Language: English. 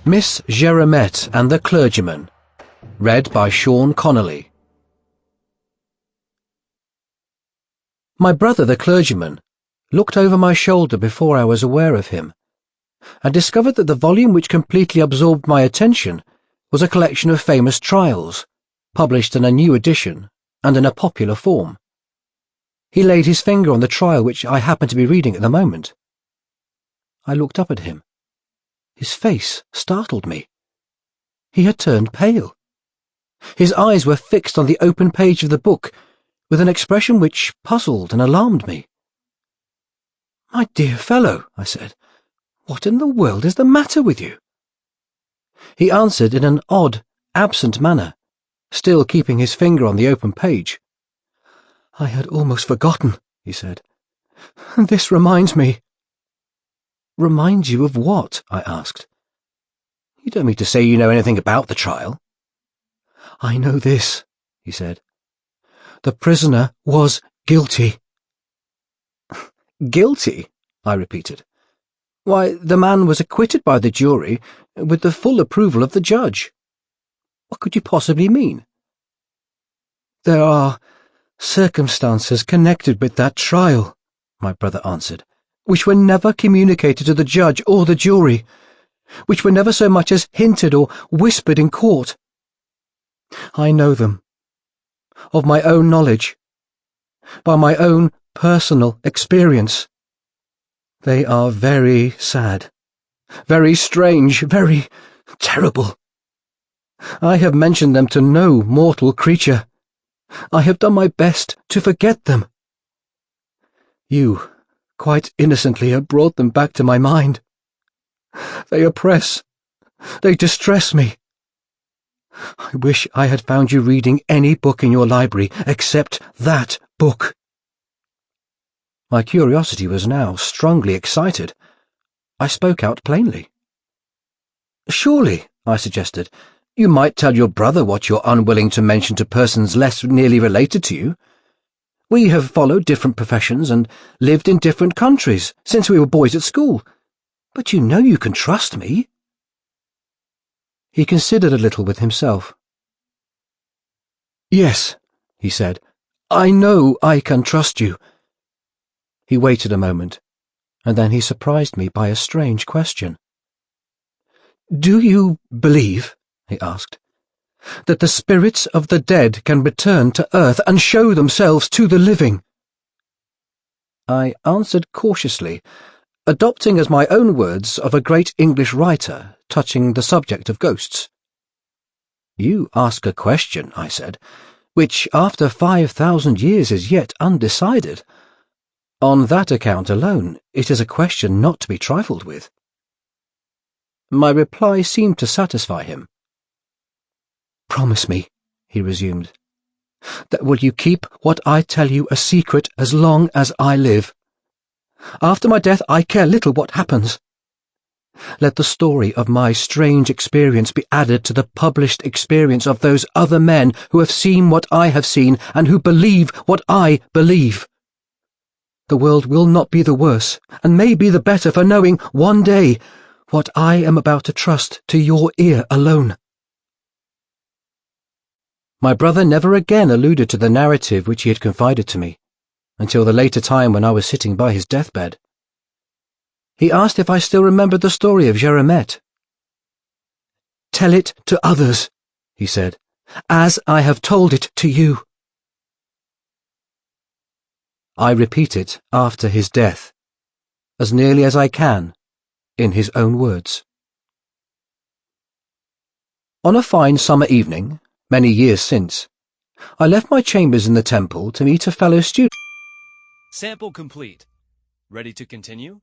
Miss JEROMETTE and the Clergyman, read by Sean Connolly. My brother the clergyman looked over my shoulder before I was aware of him, and discovered that the volume which completely absorbed my attention was a collection of famous trials, published in a new edition and in a popular form. He laid his finger on the trial which I happened to be reading at the moment. I looked up at him. His face startled me. He had turned pale. His eyes were fixed on the open page of the book with an expression which puzzled and alarmed me. "My dear fellow," I said, "what in the world is the matter with you?" He answered in an odd, absent manner, still keeping his finger on the open page. "I had almost forgotten," he said. "This reminds me." "Reminds you of what?" I asked. "You don't mean to say you know anything about the trial?" "I know this," he said. "The prisoner was guilty." "Guilty?" I repeated. "Why, the man was acquitted by the jury with the full approval of the judge. What could you possibly mean?" "There are circumstances connected with that trial," my brother answered, "which were never communicated to the judge or the jury, which were never so much as hinted or whispered in court. I know them, of my own knowledge, by my own personal experience. They are very sad, very strange, very terrible. I have mentioned them to no mortal creature. I have done my best to forget them. You, quite innocently, have brought them back to my mind. They oppress, they distress me. I wish I had found you reading any book in your library except that book." My curiosity was now strongly excited. I spoke out plainly. "Surely," I suggested, "you might tell your brother what you're unwilling to mention to persons less nearly related to you. We have followed different professions and lived in different countries since we were boys at school, but you know you can trust me." He considered a little with himself. "Yes," he said, "I know I can trust you." He waited a moment, and then he surprised me by a strange question. "Do you believe," he asked, "that the spirits of the dead can return to earth and show themselves to the living?" I answered cautiously, adopting as my own words of a great English writer touching the subject of ghosts. "You ask a question," I said, "which after 5,000 years is yet undecided. On that account alone, it is a question not to be trifled with." My reply seemed to satisfy him. "Promise me," he resumed, "that will you keep what I tell you a secret as long as I live? After my death I care little what happens. Let the story of my strange experience be added to the published experience of those other men who have seen what I have seen and who believe what I believe. The world will not be the worse, and may be the better for knowing one day what I am about to trust to your ear alone." My brother never again alluded to the narrative which he had confided to me, until the later time when I was sitting by his deathbed. He asked if I still remembered the story of JEROMETTE. "Tell it to others," he said, "as I have told it to you." I repeat it after his death, as nearly as I can, in his own words. On a fine summer evening, many years since, I left my chambers in the temple to meet a fellow student. Sample complete. Ready to continue?